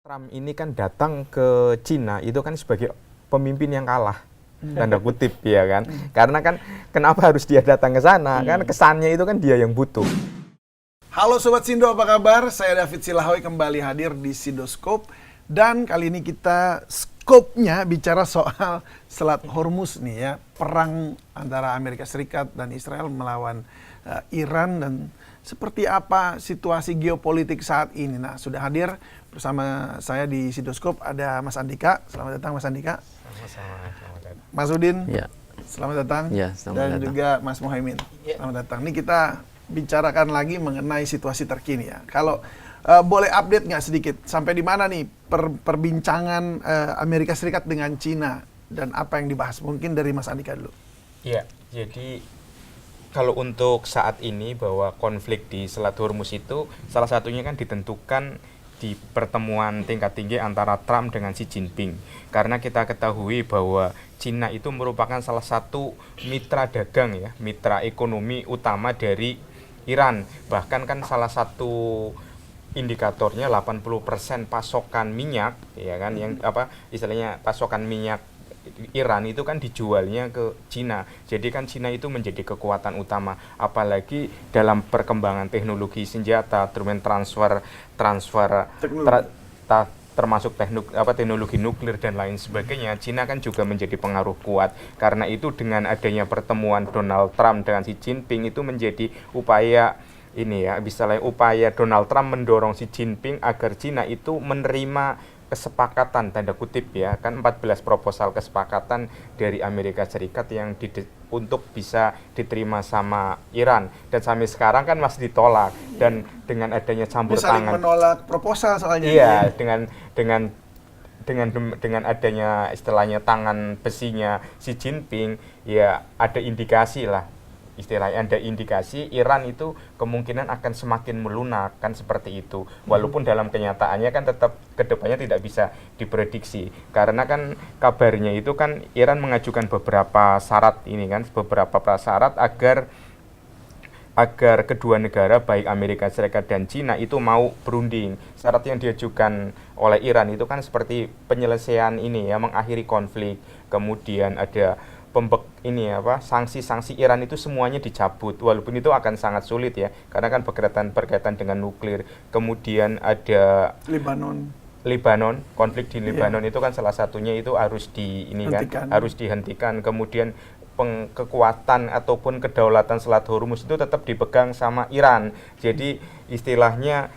Trump ini kan datang ke Cina itu kan sebagai pemimpin yang kalah, tanda kutip ya kan. Karena kan kenapa harus dia datang ke sana? Kan kesannya itu kan dia yang butuh. Halo Sobat Sindo, apa kabar? Saya David Silahoy kembali hadir di Sindoskop. Dan kali ini kita skopnya bicara soal Selat Hormuz nih ya. Perang antara Amerika Serikat dan Israel melawan Iran, dan seperti apa situasi geopolitik saat ini. Nah, sudah hadir bersama saya di Sindoskop ada Mas Andika. Selamat datang Mas Andika. Selamat datang. Mas Udin. Ya. Selamat datang. Ya, selamat dan datang. juga Mas Muhaimin. Selamat datang. Ini kita bicarakan lagi mengenai situasi terkini ya. Kalau boleh update nggak sedikit sampai di mana nih perbincangan Amerika Serikat dengan Cina dan apa yang dibahas? Mungkin dari Mas Andika dulu. Iya, jadi kalau untuk saat ini bahwa konflik di Selat Hormuz itu salah satunya kan ditentukan di pertemuan tingkat tinggi antara Trump dengan Xi Jinping. Karena kita ketahui bahwa Cina itu merupakan salah satu mitra dagang ya, mitra ekonomi utama dari Iran. Bahkan kan salah satu indikatornya 80% pasokan minyak ya kan, yang apa istilahnya pasokan minyak Iran itu kan dijualnya ke Cina. Jadi kan Cina itu menjadi kekuatan utama, apalagi dalam perkembangan teknologi senjata, transfer termasuk teknologi nuklir dan lain sebagainya. Cina kan juga menjadi pengaruh kuat. Karena itu dengan adanya pertemuan Donald Trump dengan Xi Jinping itu menjadi upaya ini ya, misalnya upaya Donald Trump mendorong Xi Jinping agar Cina itu menerima kesepakatan tanda kutip ya, kan 14 proposal kesepakatan dari Amerika Serikat yang untuk bisa diterima sama Iran, dan sampai sekarang kan masih ditolak. Dan dengan adanya campur Saling tangan menolak proposal soalnya. iya, dengan adanya istilahnya tangan besinya Xi Jinping ya, ada indikasi lah, istilahnya ada indikasi Iran itu kemungkinan akan semakin melunak kan, seperti itu. Walaupun dalam kenyataannya kan tetap kedepannya tidak bisa diprediksi, karena kan kabarnya itu kan Iran mengajukan beberapa syarat ini kan, beberapa prasyarat agar kedua negara baik Amerika Serikat dan Cina itu mau berunding. Syarat yang diajukan oleh Iran itu kan seperti penyelesaian ini ya, mengakhiri konflik, kemudian ada sanksi-sanksi Iran itu semuanya dicabut, walaupun itu akan sangat sulit ya, karena kan berkaitan dengan nuklir. Kemudian ada Lebanon, konflik di Lebanon itu kan salah satunya itu harus harus dihentikan. Kemudian kekuatan ataupun kedaulatan Selat Hormuz itu tetap dipegang sama Iran. Jadi istilahnya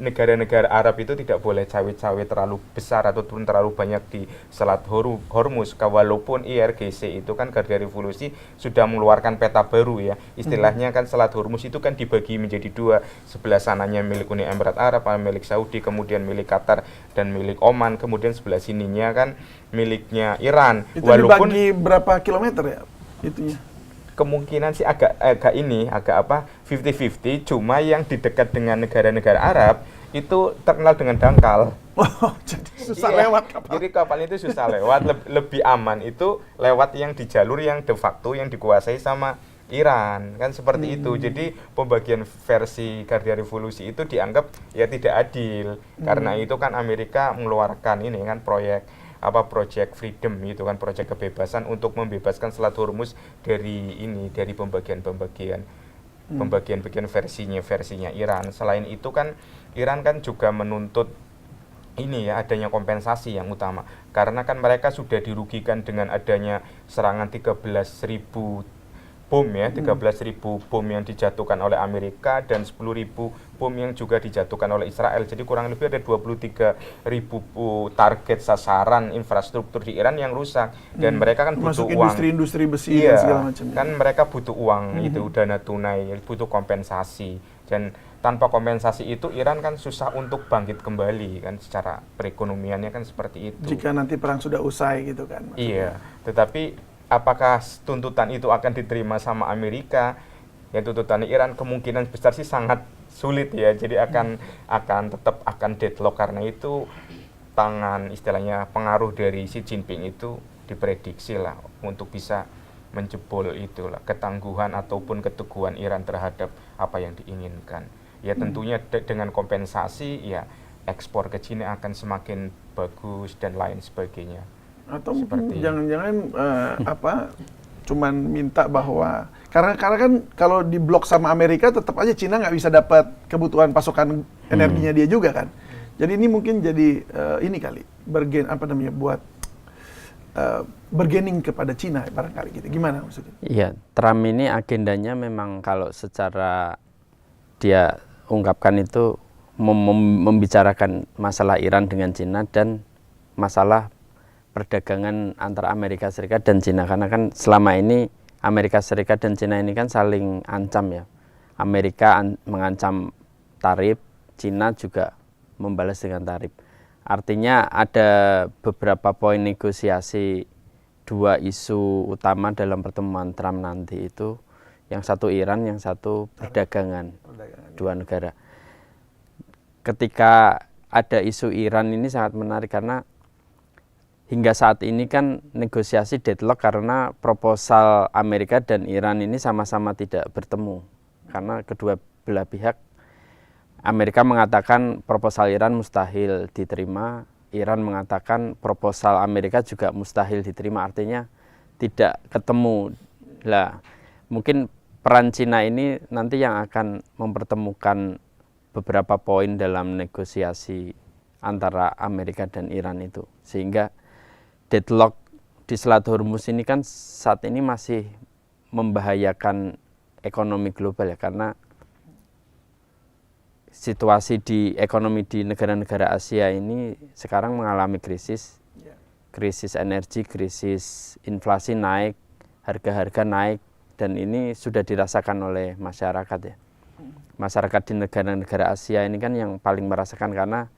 negara-negara Arab itu tidak boleh cawe-cawe terlalu besar ataupun terlalu banyak di Selat Hormuz. Walaupun IRGC itu kan Garda Revolusi sudah mengeluarkan peta baru ya. Istilahnya kan Selat Hormuz itu kan dibagi menjadi dua. Sebelah sananya milik Uni Emirat Arab, milik Saudi, kemudian milik Qatar dan milik Oman. Kemudian sebelah sininya kan miliknya Iran. Itu walaupun dibagi berapa kilometer ya itunya? Kemungkinan sih agak 50-50, cuma yang di dekat dengan negara-negara Arab itu terkenal dengan dangkal. Jadi susah lewat kapal. Jadi kapal itu susah lewat, lebih aman itu lewat yang di jalur yang de facto yang dikuasai sama Iran, kan seperti itu. Jadi pembagian versi Garda Revolusi itu dianggap ya tidak adil. Karena itu kan Amerika mengeluarkan ini kan Project Freedom itu kan, proyek kebebasan untuk membebaskan Selat Hormuz dari pembagian versinya Iran. Selain itu kan Iran kan juga menuntut ini ya, adanya kompensasi yang utama, karena kan mereka sudah dirugikan dengan adanya serangan 13.000 bom yang dijatuhkan oleh Amerika dan 10.000 bom yang juga dijatuhkan oleh Israel. Jadi kurang lebih ada 23.000 target sasaran infrastruktur di Iran yang rusak, dan mereka kan butuh uang. Industri besi dan segala macam. Kan mereka butuh uang itu, dana tunai, butuh kompensasi. Dan tanpa kompensasi itu Iran kan susah untuk bangkit kembali kan, secara perekonomiannya kan seperti itu. Jika nanti perang sudah usai gitu kan. Maksudnya. Iya, tetapi apakah tuntutan itu akan diterima sama Amerika? Ya, tuntutan Iran kemungkinan besar sih sangat sulit ya. Jadi tetap akan deadlock, karena itu istilahnya pengaruh dari Xi Jinping itu diprediksi lah untuk bisa menjebol itulah ketangguhan ataupun keteguhan Iran terhadap apa yang diinginkan. Ya tentunya dengan kompensasi ya ekspor ke Cina akan semakin bagus dan lain sebagainya. Atau Seperti mungkin jangan-jangan cuman minta bahwa karena kan kalau di blok sama Amerika tetap aja Cina nggak bisa dapat kebutuhan pasokan energinya dia juga kan. Jadi ini mungkin jadi ini kali buat bergening kepada Cina barangkali gitu. Gimana maksudnya? Iya, Trump ini agendanya memang kalau secara dia ungkapkan itu membicarakan masalah Iran dengan Cina dan masalah perdagangan antara Amerika Serikat dan Cina, karena kan selama ini Amerika Serikat dan Cina ini kan saling ancam ya. Amerika mengancam tarif, Cina juga membalas dengan tarif. Artinya ada beberapa poin negosiasi dua isu utama dalam pertemuan Trump nanti itu, yang satu Iran, yang satu perdagangan dua negara. Ketika ada isu Iran ini sangat menarik karena hingga saat ini kan negosiasi deadlock karena proposal Amerika dan Iran ini sama-sama tidak bertemu. Karena kedua belah pihak, Amerika mengatakan proposal Iran mustahil diterima, Iran mengatakan proposal Amerika juga mustahil diterima, artinya tidak ketemu. Lah, mungkin peran Cina ini nanti yang akan mempertemukan beberapa poin dalam negosiasi antara Amerika dan Iran itu. Sehingga deadlock di Selat Hormuz ini kan saat ini masih membahayakan ekonomi global ya, karena situasi di ekonomi di negara-negara Asia ini sekarang mengalami krisis energi, krisis inflasi naik, harga-harga naik, dan ini sudah dirasakan oleh masyarakat ya. Masyarakat di negara-negara Asia ini kan yang paling merasakan karena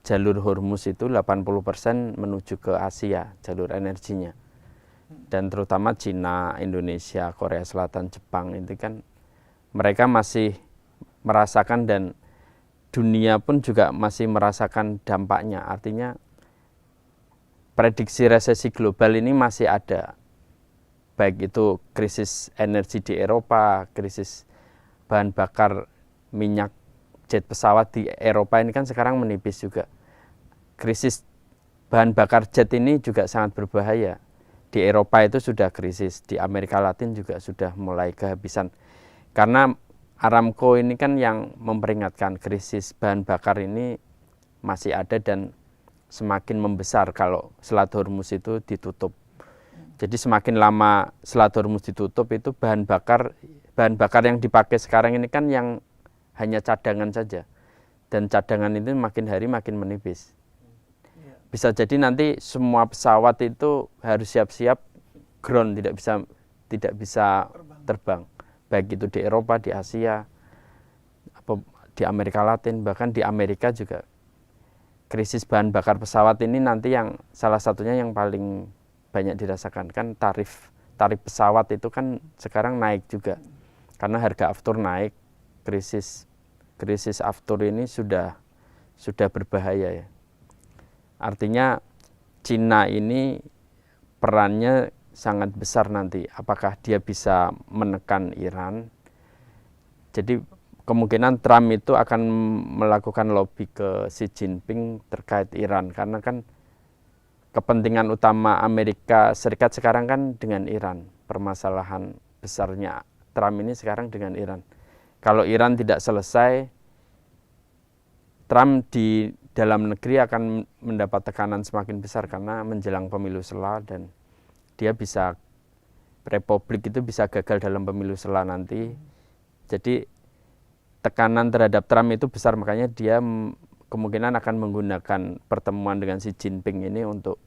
jalur Hormuz itu 80% menuju ke Asia, jalur energinya. Dan terutama Cina, Indonesia, Korea Selatan, Jepang itu kan mereka masih merasakan dan dunia pun juga masih merasakan dampaknya. Artinya prediksi resesi global ini masih ada. Baik itu krisis energi di Eropa, krisis bahan bakar minyak jet pesawat di Eropa ini kan sekarang menipis juga. Krisis bahan bakar jet ini juga sangat berbahaya. Di Eropa itu sudah krisis, di Amerika Latin juga sudah mulai kehabisan. Karena Aramco ini kan yang memperingatkan krisis bahan bakar ini masih ada dan semakin membesar kalau Selat Hormuz itu ditutup. Jadi semakin lama Selat Hormuz ditutup itu bahan bakar yang dipakai sekarang ini kan yang hanya cadangan saja. Dan cadangan itu makin hari makin menipis. Bisa jadi nanti semua pesawat itu harus siap-siap ground, tidak bisa terbang. Baik itu di Eropa, di Asia, di Amerika Latin, bahkan di Amerika juga. Krisis bahan bakar pesawat ini nanti yang salah satunya yang paling banyak dirasakan kan tarif pesawat itu kan sekarang naik juga. Karena harga aftur naik, krisis aftur ini sudah berbahaya ya. Artinya Cina ini perannya sangat besar nanti. Apakah dia bisa menekan Iran? Jadi kemungkinan Trump itu akan melakukan lobby ke Xi Jinping terkait Iran. Karena kan kepentingan utama Amerika Serikat sekarang kan dengan Iran. Permasalahan besarnya Trump ini sekarang dengan Iran. Kalau Iran tidak selesai, Trump di dalam negeri akan mendapat tekanan semakin besar karena menjelang pemilu sela dan dia bisa, Republik itu bisa gagal dalam pemilu sela nanti. Jadi tekanan terhadap Trump itu besar, makanya dia kemungkinan akan menggunakan pertemuan dengan Xi Jinping ini untuk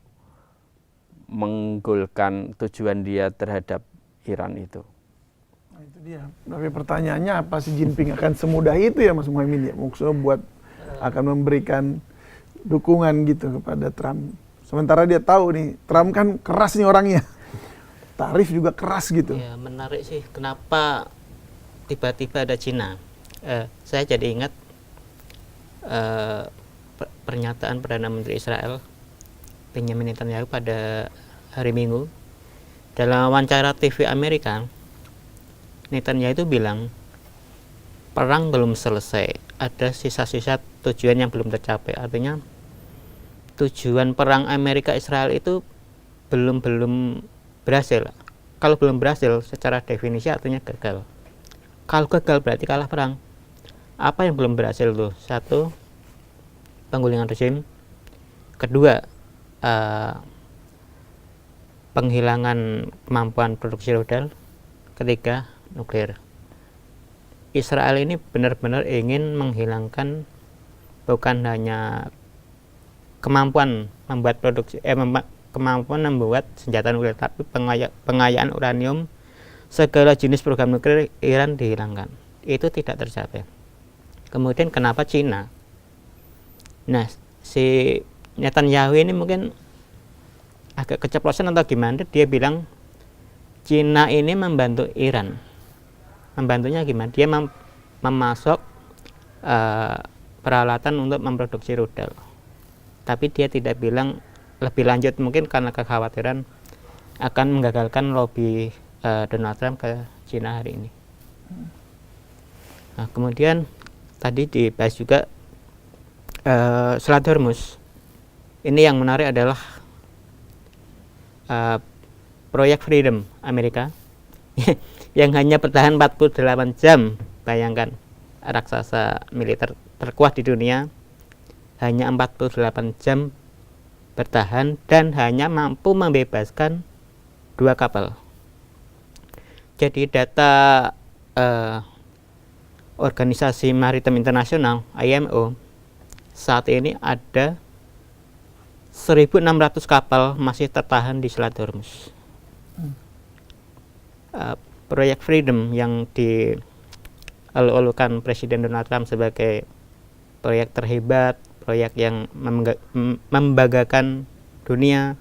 menggolkan tujuan dia terhadap Iran itu. Nah, itu dia. Tapi pertanyaannya apa Xi Jinping akan semudah itu ya Mas Muhaimin ya? Maksudnya buat akan memberikan dukungan gitu kepada Trump. Sementara dia tahu nih, Trump kan keras nih orangnya. Tarif juga keras gitu. Ya, menarik sih kenapa tiba-tiba ada Cina. Saya jadi ingat pernyataan Perdana Menteri Israel Benjamin Netanyahu pada hari Minggu. Dalam wawancara TV Amerika, Netanyahu itu bilang perang belum selesai, ada sisa-sisa tujuan yang belum tercapai. Artinya tujuan perang Amerika Israel itu belum berhasil. Kalau belum berhasil secara definisi artinya gagal. Kalau gagal berarti kalah perang. Apa yang belum berhasil tuh? Satu, penggulingan rezim. Kedua, penghilangan kemampuan produksi rudal. Ketiga, nuklir. Israel ini benar-benar ingin menghilangkan bukan hanya kemampuan membuat produksi kemampuan membuat senjata nuklir, tapi pengayaan uranium, segala jenis program nuklir Iran dihilangkan. Itu tidak tercapai. Kemudian kenapa Cina? Nah, si Netanyahu ini mungkin agak keceplosan atau gimana, dia bilang Cina ini membantu Iran. Membantunya gimana? Dia memasok peralatan untuk memproduksi rudal. Tapi dia tidak bilang lebih lanjut, mungkin karena kekhawatiran akan menggagalkan lobby Donald Trump ke Cina hari ini. Nah, kemudian tadi dibahas juga Selat Hormuz. Ini yang menarik adalah proyek Freedom Amerika yang hanya bertahan 48 jam. Bayangkan, raksasa militer terkuat di dunia hanya 48 jam bertahan dan hanya mampu membebaskan 2 kapal. Jadi data Organisasi Maritim Internasional IMO saat ini ada 1.600 kapal masih tertahan di Selat Hormuz. Proyek Freedom yang dielu-elukan Presiden Donald Trump sebagai proyek terhebat, proyek yang membanggakan dunia,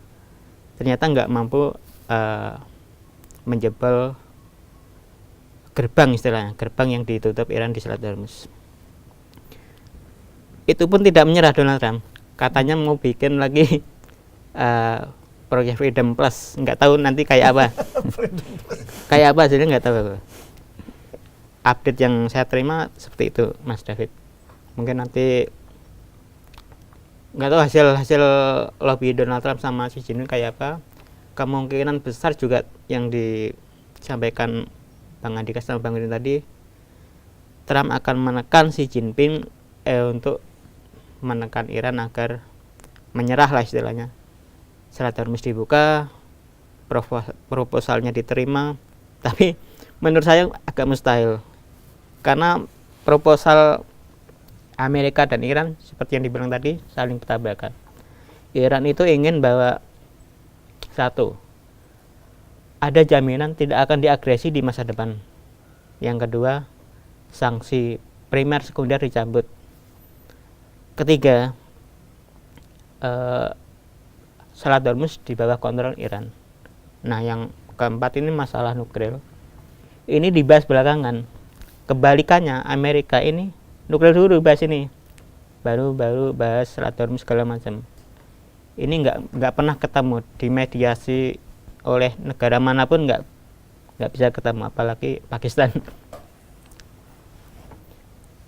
ternyata nggak mampu menjebol gerbang, istilahnya gerbang yang ditutup Iran di Selat Hormuz. Itu pun tidak menyerah Donald Trump, katanya mau bikin lagi proyek Freedom Plus, nggak tahu nanti kayak apa. Kayak apa hasilnya nggak tahu. Update yang saya terima seperti itu, Mas David. Mungkin nanti nggak tahu hasil lobby Donald Trump sama Xi Jinping kayak apa. Kemungkinan besar juga yang disampaikan Bang Andika sama Bang Udin tadi, Trump akan menekan Xi Jinping untuk menekan Iran agar menyerah lah istilahnya. Selat Hormuz dibuka, proposalnya diterima, tapi menurut saya agak mustahil karena proposal Amerika dan Iran seperti yang dibilang tadi saling bertabrakan. Iran itu ingin bahwa satu, ada jaminan tidak akan diagresi di masa depan. Yang kedua, sanksi primer sekunder dicabut. Ketiga, Selat Hormuz di bawah kontrol Iran. Nah, yang keempat ini masalah nuklir. Ini dibahas belakangan. Kebalikannya, Amerika ini nuklir dulu bahas ini. Baru bahas Selat Hormuz segala macam. Ini nggak pernah ketemu, dimediasi oleh negara manapun nggak bisa ketemu, apalagi Pakistan.